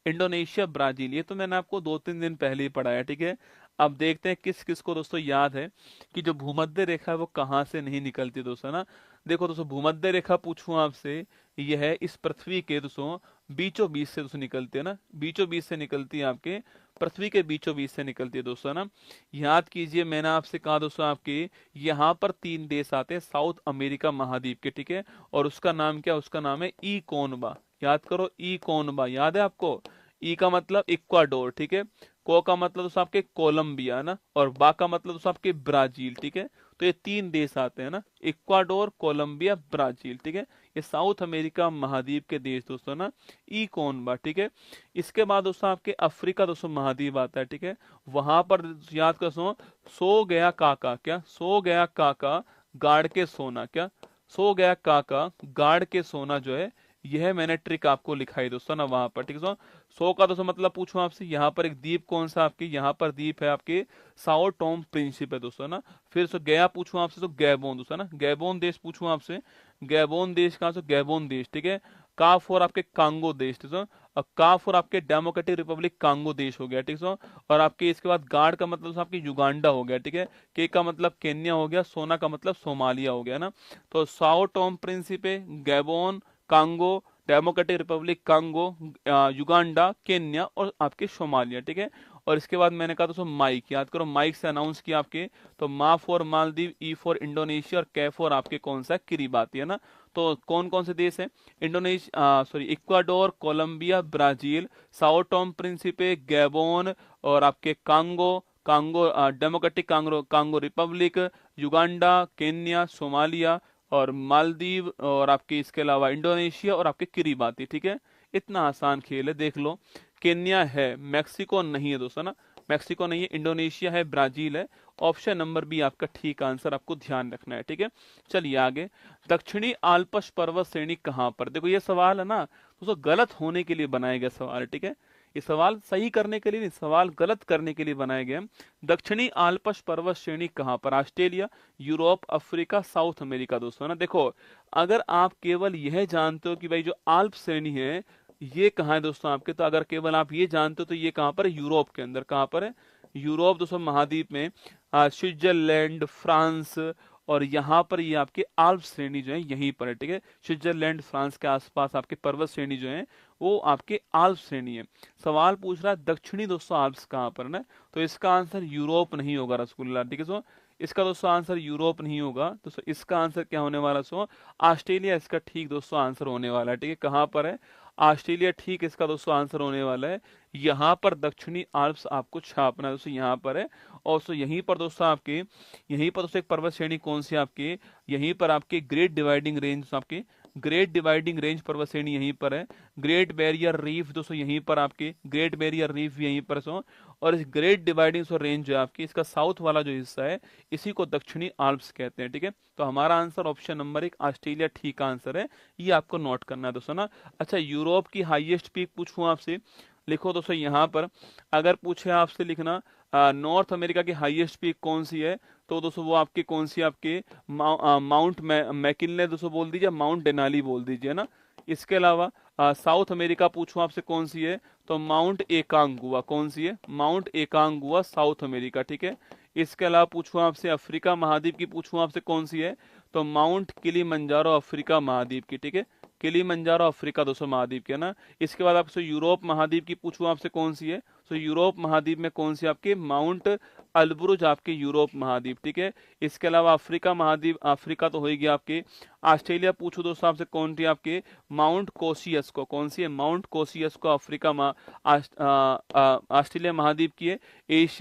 Indonesia, Brazil, ये तो मैंने आपको 2-3 दिन पहले ही पढ़ाया, ठीक है। अब देखते हैं किस किस को दोस्तों याद है कि जो भूमध्य रेखा है वो कहाँ से नहीं निकलती दोस्तों ना। देखो दोस्तों, भूमध्य रेखा पूछूं आपसे, यह है इस पृथ्वी के दोस्तों बीचों बीच से दोस्तों निकलती है ना, बीचों बीच से निकलती है, आपके पृथ्वी के बीचों बीच से निकलती है दोस्तों ना। याद कीजिए, मैंने आपसे कहा दोस्तों, आपके यहाँ पर 3 देश आते हैं साउथ अमेरिका महाद्वीप के, ठीक है। और उसका नाम क्या, उसका नाम है ई कोनबा। याद करो, ई कोनबा, याद है आपको। ई का मतलब इक्वाडोर, ठीक है। को का मतलब दोस्तों आपके कोलंबिया ना, और बा का मतलब दोस्तों आपके ब्राजील, ठीक है। तो ये 3 देश आते हैं ना, इक्वाडोर, कोलंबिया, ब्राजील, ठीक है। ये साउथ अमेरिका महाद्वीप के देश दोस्तों ना, ई कोनबा, ठीक है। इसके बाद दोस्तों आपके अफ्रीका दोस्तों महाद्वीप आता है, ठीक है। वहां पर याद कर दोस्तों, सो गया काका, क्या सो गया काका गाड़ के सोना, क्या सो गया काका गाड़ के सोना जो है, यह मैंने ट्रिक आपको लिखाई दोस्तों ना वहां पर, ठीक है। सो का दोस्तों मतलब पूछूं आपसे, यहाँ पर एक द्वीप कौन सा आपके, यहाँ पर द्वीप है आपके साओ टोम प्रिंसिप है दोस्तों ना। फिर गया पूछूं आपसे तो गैबोन दोस्तों ना, गैबोन देश पूछूं आपसे, गैबोन देश कहाँ से, गैबोन देश, ठीक है। का फॉर आपके कांगो देश, ठीक है। और का फॉर आपके डेमोक्रेटिक रिपब्लिक कांगो देश हो गया, ठीक है। और आपके इसके बाद गार्ड का मतलब आपके युगांडा हो गया, ठीक है। के का मतलब केन्या हो गया, सोना का मतलब सोमालिया हो गया ना। तो Sao Tome Principe, Gabon, Congo, democratic Republic Congo, Uganda, Kenya और आपके सोमालिया, ठीक है। और इसके बाद मैंने कहा दोस्तों माइक, याद करो माइक से अनाउंस किया आपके, तो मा for Maldives, E for Indonesia और कै फॉर आपके कौन सा, किरिबाती है ना। तो कौन कौन से देश हैं, Indonesia, sorry Ecuador, Colombia, Brazil, Sao Tome Principe, Gabon और आपके Congo, Congo Democratic Congo Congo Republic, Uganda, Kenya, Somalia और मालदीव और आपके इसके अलावा इंडोनेशिया और आपके किरिबाती, ठीक है। इतना आसान खेल है, देख लो। केन्या है, मैक्सिको नहीं है दोस्तों ना, मैक्सिको नहीं है, इंडोनेशिया है, ब्राजील है। ऑप्शन नंबर बी आपका ठीक आंसर, आपको ध्यान रखना है, ठीक है। चलिए आगे, दक्षिणी आल्प्स पर्वत श्रेणी कहाँ पर, देखो ये सवाल है ना दोस्तों, गलत होने के लिए बनाया गया सवाल है, ठीक है। ये सवाल सही करने के लिए नहीं, सवाल गलत करने के लिए बनाया गया। दक्षिणी आल्प्स पर्वत श्रेणी कहाँ पर, Australia, Europe, Africa, south America दोस्तों ना। देखो, अगर आप केवल यह जानते हो कि भाई जो आल्प श्रेणी है ये कहाँ है दोस्तों आपके, तो अगर केवल आप ये जानते हो तो ये कहाँ पर है, यूरोप के अंदर, कहाँ पर है, यूरोप दोस्तों महाद्वीप में, स्विट्जरलैंड, फ्रांस और यहाँ पर ये आपके आल्प श्रेणी जो है यहीं पर है, ठीक है। स्विट्जरलैंड, फ्रांस के आसपास आपके पर्वत श्रेणी जो है वो आपके आल्प श्रेणी है। सवाल पूछ रहा है दक्षिणी दोस्तों आल्प्स कहाँ पर ना, तो इसका आंसर यूरोप नहीं होगा रसगुल्ला, ठीक है। सो इसका दोस्तों आंसर यूरोप नहीं होगा दोस्तों, इसका आंसर क्या होने वाला, सो ऑस्ट्रेलिया इसका ठीक दोस्तों आंसर होने वाला है, ठीक है। कहाँ पर है, ऑस्ट्रेलिया ठीक इसका दोस्तों आंसर होने वाला है। यहाँ पर दक्षिणी आल्प्स आपको छापना है दोस्तों, यहाँ पर है। और दोस्तों यहीं पर दोस्तों आपके, यहीं पर दोस्तों एक पर्वत श्रेणी कौन सी आपके, यहीं पर आपके ग्रेट डिवाइडिंग रेंज, आपके ग्रेट डिवाइडिंग रेंज पर्वत श्रेणी यहीं पर है। ग्रेट बैरियर रीफ दोस्तों यहीं पर आपके, ग्रेट बैरियर रीफ यहीं पर सो। और इस ग्रेट डिवाइडिंग रेंज जो है आपकी, इसका साउथ वाला जो हिस्सा है इसी को दक्षिणी आल्प्स कहते हैं, ठीक है। तो हमारा आंसर ऑप्शन नंबर 1 ऑस्ट्रेलिया ठीक आंसर है, ये आपको नोट करना है दोस्तों ना। अच्छा, यूरोप की हाईएस्ट पीक पूछूं आपसे, लिखो दोस्तों यहाँ पर। अगर पूछे आपसे लिखना नॉर्थ अमेरिका की हाईएस्ट पीक कौन सी है, तो दोस्तों वो आपके कौन सी, आपके माउंट मैकिनले दोस्तों बोल दीजिए, माउंट डेनाली बोल दीजिए ना। इसके अलावा साउथ अमेरिका पूछूं आपसे कौन सी है, तो माउंट एकांगुआ, कौन सी है, माउंट एकांगुआ साउथ अमेरिका, ठीक है। इसके अलावा पूछूं आपसे अफ्रीका महाद्वीप की पूछूं आपसे कौन सी है, तो माउंट किलिमंजारो अफ्रीका महाद्वीप की, ठीक है। किलिमंजारो अफ्रीका दोस्तों महाद्वीप के ना। इसके बाद आपसे यूरोप महाद्वीप की पूछूं आपसे कौन सी है, तो यूरोप महाद्वीप में कौन सी आपके, माउंट अल्ब्रुज आपके यूरोप महाद्वीप, ठीक है। इसके अलावा अफ्रीका महाद्वीप, अफ्रीका तो होगी आपके। ऑस्ट्रेलिया पूछो दोस्तों आपसे कौन सी आपके, माउंट कोसियस को, कौन सी है, माउंट कोसियस को अफ्रीका ऑस्ट्रेलिया महाद्वीप की है। एशिया